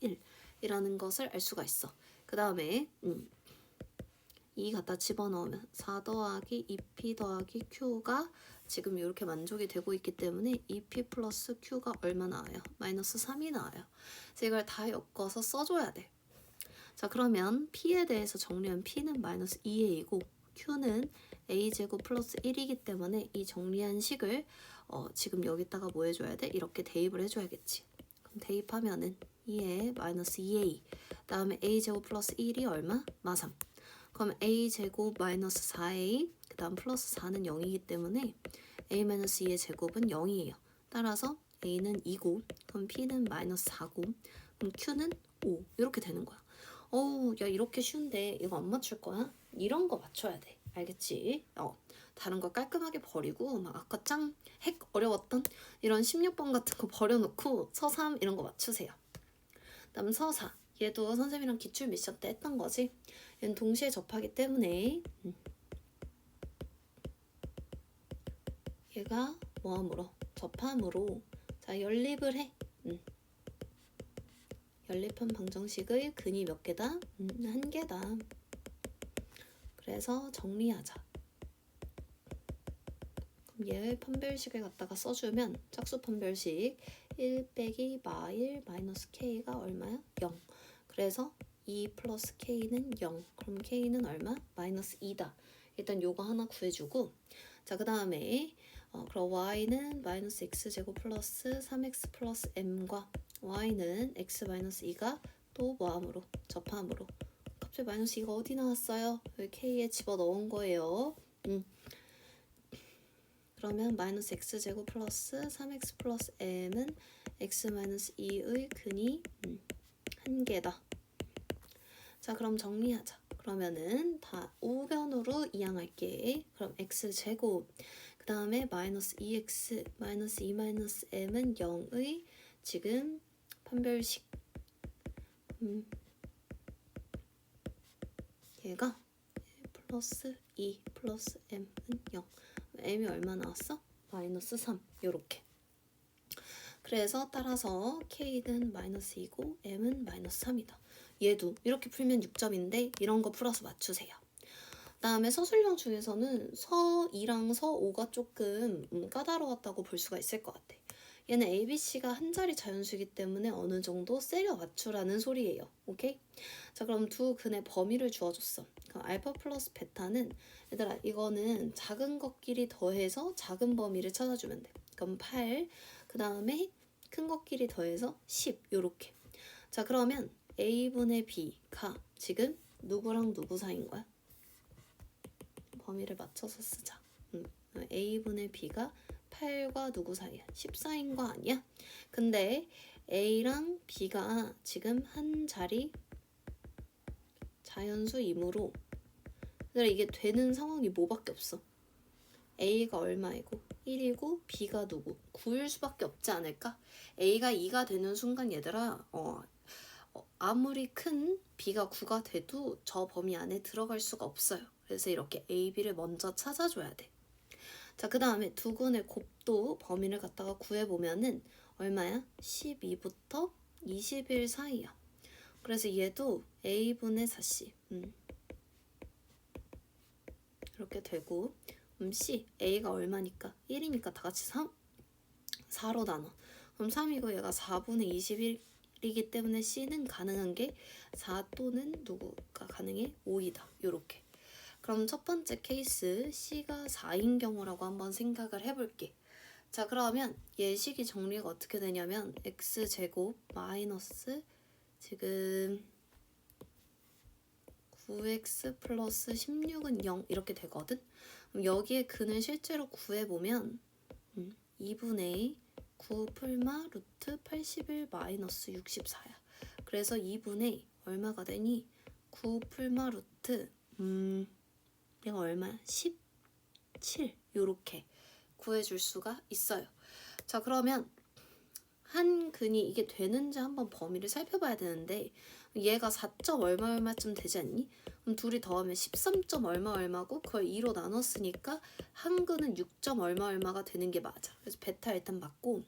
1이라는 것을 알 수가 있어. 그 다음에 2 갖다 집어넣으면 4 더하기 2P 더하기 Q가 지금 이렇게 만족이 되고 있기 때문에 2P 플러스 Q가 얼마 나와요? 마이너스 3이 나와요. 그래서 이걸 다 엮어서 써줘야 돼. 자, 그러면 P에 대해서 정리하면 P는 마이너스 2A이고 Q는 A제곱 플러스 1이기 때문에 이 정리한 식을 지금 여기다가 뭐 해줘야 돼? 이렇게 대입을 해줘야겠지. 그럼 대입하면은 2에 마이너스 2A 다음에 A제곱 플러스 1이 얼마? 마3. 그럼 A제곱 마이너스 4A 그 다음 플러스 4는 0이기 때문에 A 마이너스 2의 제곱은 0이에요. 따라서 A는 2고 그럼 P는 마이너스 4고 그럼 Q는 5 이렇게 되는 거야. 어우, 야, 이렇게 쉬운데 이거 안 맞출 거야? 이런 거 맞춰야 돼. 알겠지? 다른 거 깔끔하게 버리고 막 아까 짱 핵 어려웠던 이런 16번 같은 거 버려놓고 서3 이런 거 맞추세요. 다음 서4 얘도 선생님이랑 기출 미션 때 했던 거지. 얘는 동시에 접하기 때문에 얘가 뭐함으로? 접함으로 자 연립을 해. 연립한 방정식의 근이 몇 개다? 한 개다. 그래서 정리하자. 그럼 얘의 판별식을 갖다가 써주면 짝수 판별식 1 빼기 마1 마이너스 k가 얼마야? 0. 그래서 2 플러스 k는 0. 그럼 k는 얼마? 마이너스 2다. 일단 요거 하나 구해주고 자, 그 다음에 그럼 y는 마이너스 x제곱 플러스 3x 플러스 m과 y는 x 마이너스 2가 또 뭐함으로? 접함으로. 갑자기 마이너스 2가 어디 나왔어요? 여기 k에 집어넣은 거예요. 그러면 마이너스 x제곱 플러스 3x 플러스 m은 x 마이너스 2의 근이 한 개다. 자, 그럼 정리하자. 그러면은 다 우변으로 이항할게. 그럼 x제곱 그 다음에 마이너스 2x 마이너스 2 마이너스 m은 0의 지금 판별식 얘가 플러스 2 플러스 m은 0 m이 얼마 나왔어? 마이너스 3 요렇게. 그래서 따라서 k는 마이너스 2고 m은 마이너스 3이다. 얘도 이렇게 풀면 6점인데 이런 거 풀어서 맞추세요. 다음에 서술형 중에서는 서2랑 서5가 조금 까다로웠다고 볼 수가 있을 것 같아. 얘는 ABC가 한 자리 자연수이기 때문에 어느 정도 세려 맞추라는 소리예요. 오케이? 자, 그럼 두 근의 범위를 주어줬어. 그럼 알파 플러스 베타는 얘들아 이거는 작은 것끼리 더해서 작은 범위를 찾아주면 돼. 그럼 8, 그 다음에 큰 것끼리 더해서 10 요렇게. 자, 그러면 A분의 B가 지금 누구랑 누구 사이인 거야? 범위를 맞춰서 쓰자. A분의 B가 8과 누구 사이야? 14인 거 아니야? 근데 A랑 B가 지금 한 자리 자연수이므로 이게 되는 상황이 뭐밖에 없어? A가 얼마이고 1이고 B가 누구? 9일 수밖에 없지 않을까? A가 2가 되는 순간 얘들아 아무리 큰 B가 9가 돼도 저 범위 안에 들어갈 수가 없어요. 그래서 이렇게 A, B를 먼저 찾아줘야 돼. 자, 그 다음에 두 근의 곱도 범위를 갖다가 구해보면은 얼마야? 12부터 21 사이야. 그래서 얘도 A분의 4C 이렇게 되고 C, A가 얼마니까? 1이니까 다 같이 4로 나눠. 그럼 3이고 얘가 4분의 21이기 때문에 C는 가능한 게 4 또는 누구가 가능해? 5이다. 요렇게. 그럼 첫 번째 케이스 C가 4인 경우라고 한번 생각을 해볼게. 자, 그러면 예식이 정리가 어떻게 되냐면 x제곱 마이너스 지금 9x 플러스 16은 0 이렇게 되거든. 그럼 여기에 근을 실제로 구해보면 2분의 9 풀마 루트 81 마이너스 64야. 그래서 2분의 얼마가 되니? 9 풀마 루트 얘가 얼마야? 17 요렇게 구해줄 수가 있어요. 자, 그러면 한 근이 이게 되는지 한번 범위를 살펴봐야 되는데 얘가 4점 얼마 얼마쯤 되지 않니? 그럼 둘이 더하면 13점 얼마 얼마고 그걸 2로 나눴으니까 한 근은 6점 얼마 얼마가 되는 게 맞아. 그래서 베타 일단 맞고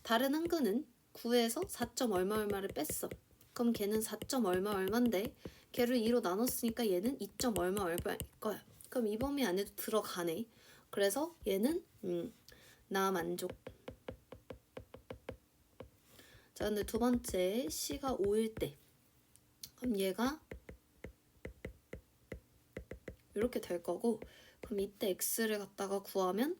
다른 한 근은 9에서 4점 얼마 얼마를 뺐어. 그럼 걔는 4점 얼마 얼마인데 걔를 2로 나눴으니까 얘는 2점 얼마 얼마일 거야. 그럼 이 범위 안에도 들어가네. 그래서 얘는 나 만족. 자, 근데 두 번째 C가 5일 때 그럼 얘가 이렇게 될 거고 그럼 이때 X를 갖다가 구하면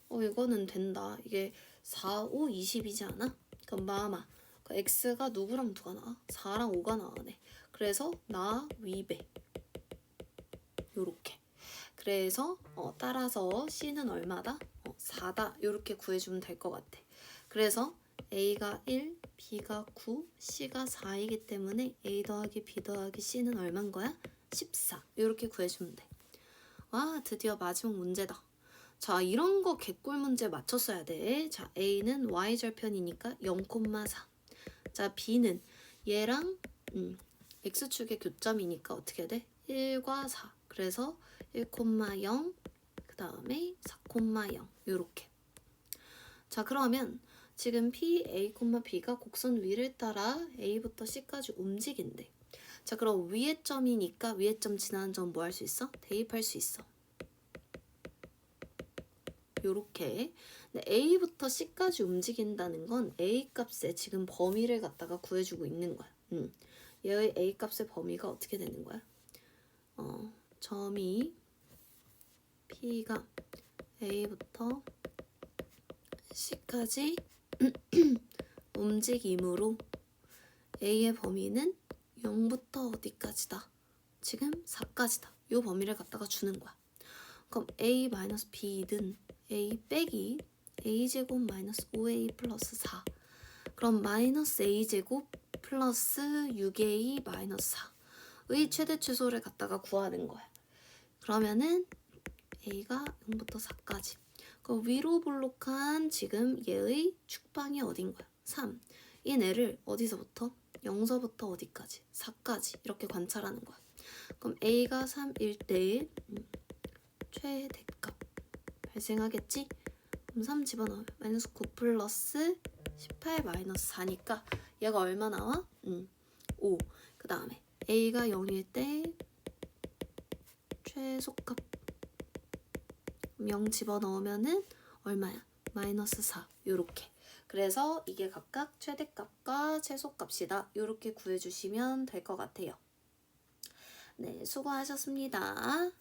이거는 된다. 이게 4, 5, 20이지 않아? 그럼 마마 그 X가 누구랑 누가 나와? 4랑 5가 나와네. 그래서 나 위배 요렇게. 그래서 따라서 C는 얼마다? 4다. 요렇게 구해주면 될 것 같아. 그래서 A가 1, B가 9, C가 4이기 때문에 A 더하기 B 더하기 C는 얼마인 거야? 14. 이렇게 구해주면 돼. 와, 드디어 마지막 문제다. 자, 이런 거 개꿀 문제 맞췄어야 돼. 자, A는 Y절편이니까 0,4. 자, B는 얘랑 X축의 교점이니까 어떻게 돼? 1과 4. 그래서 1,0 그 다음에 4,0 요렇게. 자, 그러면 지금 P, A, B가 곡선 위를 따라 A부터 C까지 움직인대. 자, 그럼 위의 점이니까 위의 점 지나는 점 뭐 할 수 있어? 대입할 수 있어. 요렇게. 근데 A부터 C까지 움직인다는 건 A 값의 지금 범위를 갖다가 구해주고 있는 거야. 얘의 A 값의 범위가 어떻게 되는 거야? 점이 P가 A부터 C까지 움직임으로 A의 범위는 0부터 어디까지다? 지금 4까지다. 이 범위를 갖다가 주는 거야. 그럼 A-B는 A 빼기 A제곱 마이너스 5A 플러스 4. 그럼 마이너스 A제곱 플러스 6A 마이너스 4의 최대 최소를 갖다가 구하는 거야. 그러면은 A가 0부터 4까지. 그 위로 볼록한 지금 얘의 축방이 어딘 거야? 3. 이 애를 어디서부터? 0서부터 어디까지? 4까지 이렇게 관찰하는 거야. 그럼 A가 3일 때 최대값 발생하겠지? 그럼 3 집어넣으면 마이너스 9 플러스 18 마이너스 4니까 얘가 얼마 나와? 5. 그 다음에 A가 0일 때 최소값 0 집어넣으면은 얼마야? 마이너스 4 요렇게. 그래서 이게 각각 최대값과 최소값이다. 요렇게 구해주시면 될 것 같아요. 네, 수고하셨습니다.